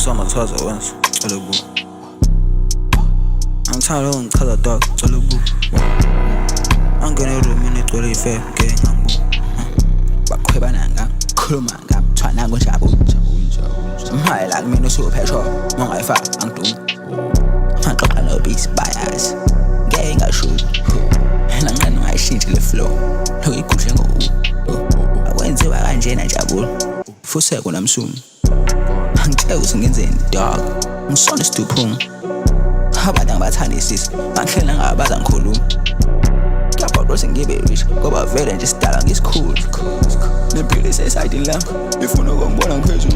Masoma chaza wenza cela ubuka. Angithanda ungichaza dog cela ubuka. Angene eromini igcwele ife ngeke ngangibuka. Baqhwebana ngakhuluma ngabuthwana Lonjabulo. Mhayela kumina usuphesho mangayifaka angidumi. Maxoxa nobisi bayazi ngeke ngashuthi. Nanqani ungayishintsha le flow lokuyigushe akwenziwa kanjena Jabulo fuse kunamsumi. Angitshela ukuthi ngenzeni dog ngisona isiduphungu. Abantu angibathandisisi bangihlela ngabaza ngikhuluma. Ngiyabhodwa sengibe rich ngoba vele nje sidala ngisikhulu. Nempilo isesayidini lami ifuna ukungibona ngiphezulu.